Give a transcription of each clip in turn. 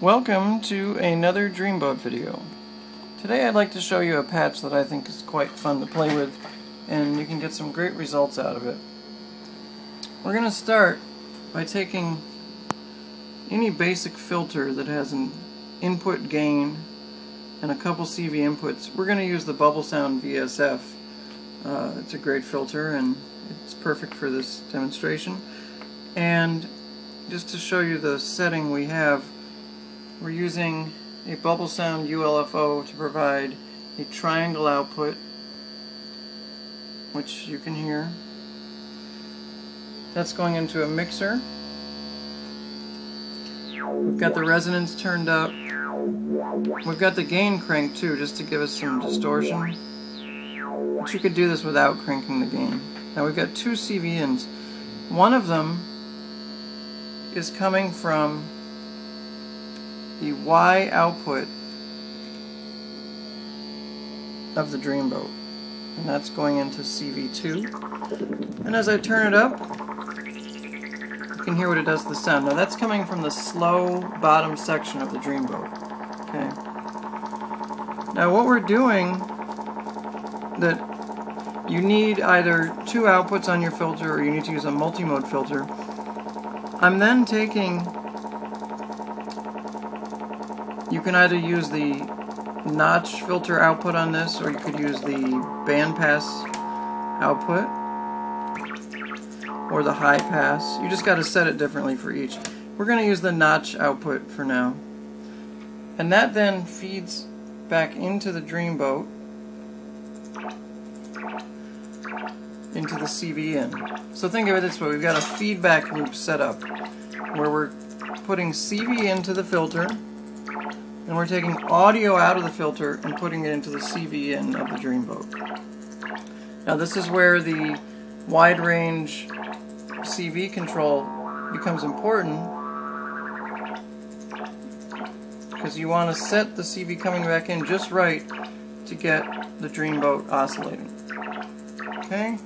Welcome to another Dreamboat video. Today I'd like to show you a patch that I think is quite fun to play with, and you can get some great results out of it. We're going to start by taking any basic filter that has an input gain and a couple CV inputs. We're going to use the Bubble Sound VSF. It's a great filter and it's perfect for this demonstration. And just to show you the setting we have, we're using a Bubble Sound ULFO to provide a triangle output, which you can hear. That's going into a mixer. We've got the resonance turned up. We've got the gain cranked too, just to give us some distortion. But you could do this without cranking the gain. Now we've got two CV ins. One of them is coming from the Y output of the Dreamboat, and that's going into CV2. And as I turn it up, you can hear what it does to the sound. Now that's coming from the slow bottom section of the Dreamboat. Okay. Now what we're doing, that you need either two outputs on your filter or you need to use a multi-mode filter. I'm then taking, you can either use the notch filter output on this, or you could use the bandpass output or the high pass. You just got to set it differently for each. We're going to use the notch output for now. And that then feeds back into the Dreamboat, into the CV in. So think of it this way, we've got a feedback loop set up where we're putting CV into the filter, and we're taking audio out of the filter and putting it into the CV in of the Dreamboat. Now this is where the wide range CV control becomes important, because you want to set the CV coming back in just right to get the Dreamboat oscillating. Okay?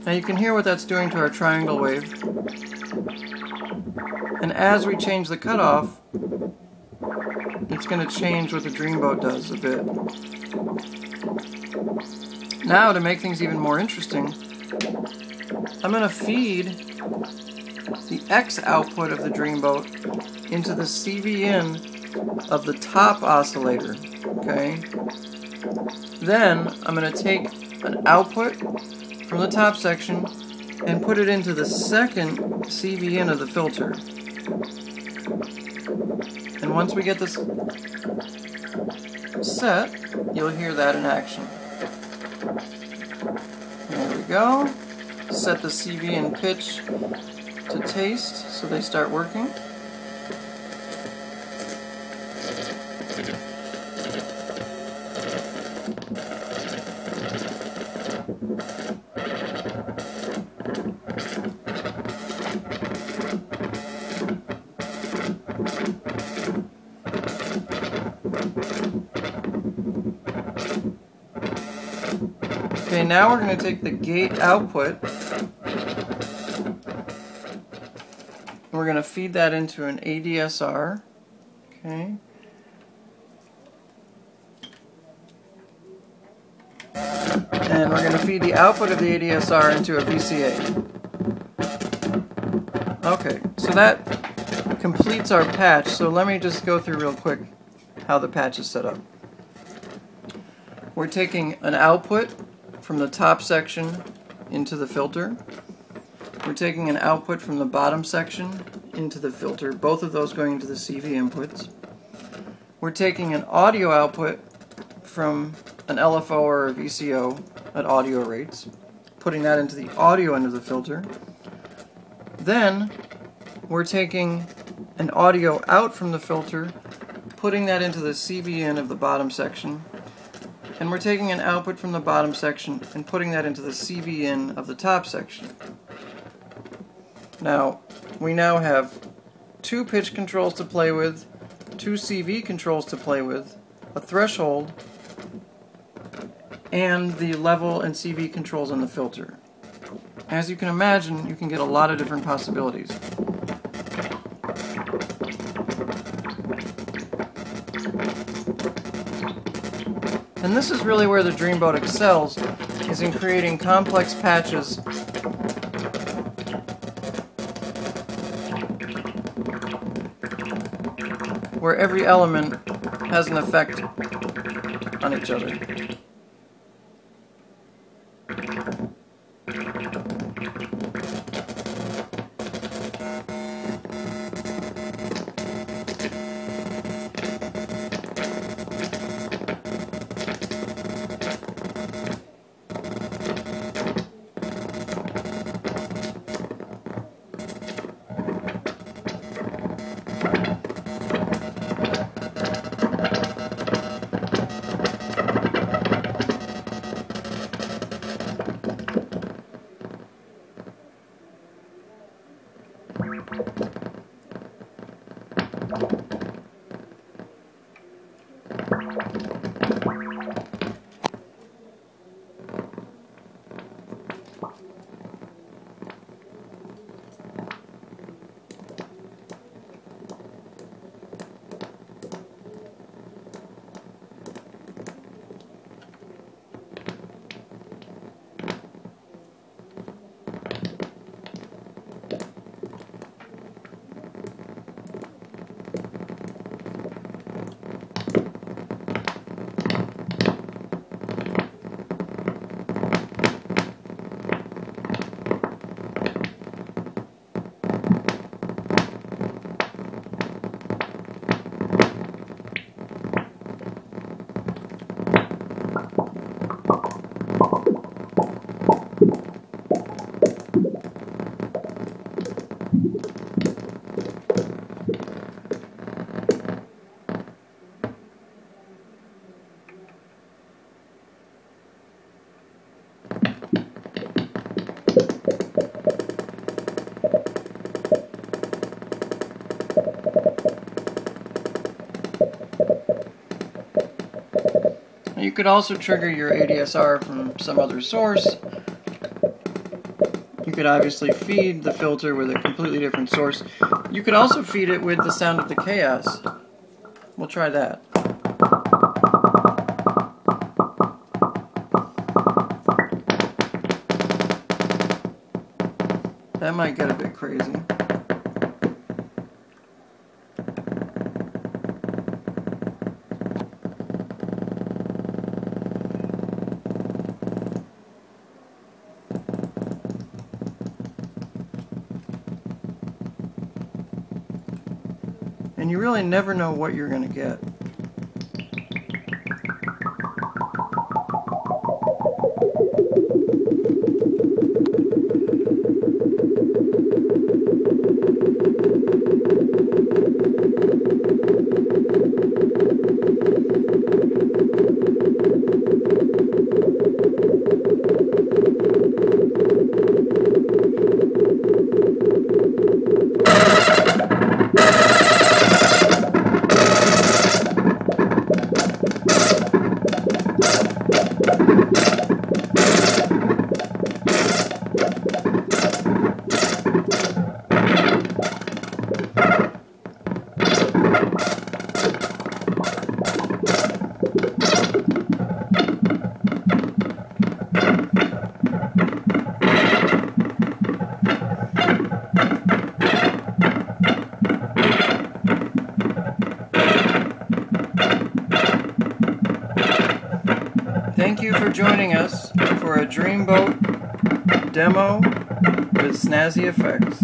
Now you can hear what that's doing to our triangle wave. And as we change the cutoff, it's going to change what the Dreamboat does a bit. Now, to make things even more interesting, I'm going to feed the X output of the Dreamboat into the CV in of the top oscillator. Okay? Then I'm going to take an output from the top section and put it into the second CV in of the filter. And once we get this set, you'll hear that in action. There we go. Set the CV in pitch to taste so they start working. Okay, now we're going to take the gate output and we're going to feed that into an ADSR. Okay. And we're going to feed the output of the ADSR into a VCA. Okay, so that completes our patch. So let me just go through real quick how the patch is set up. We're taking an output from the top section into the filter. We're taking an output from the bottom section into the filter, both of those going into the CV inputs. We're taking an audio output from an LFO or a VCO at audio rates, putting that into the audio end of the filter. Then we're taking an audio out from the filter, putting that into the CV in of the bottom section. And we're taking an output from the bottom section and putting that into the CV in of the top section. Now, we now have two pitch controls to play with, two CV controls to play with, a threshold, and the level and CV controls on the filter. As you can imagine, you can get a lot of different possibilities. And this is really where the Dreamboat excels, is in creating complex patches where every element has an effect on each other. You could also trigger your ADSR from some other source. You could obviously feed the filter with a completely different source. You could also feed it with the sound of the chaos. We'll try that. That might get a bit crazy. And you really never know what you're going to get. Thank you for joining us for a Dreamboat demo with Snazzy effects.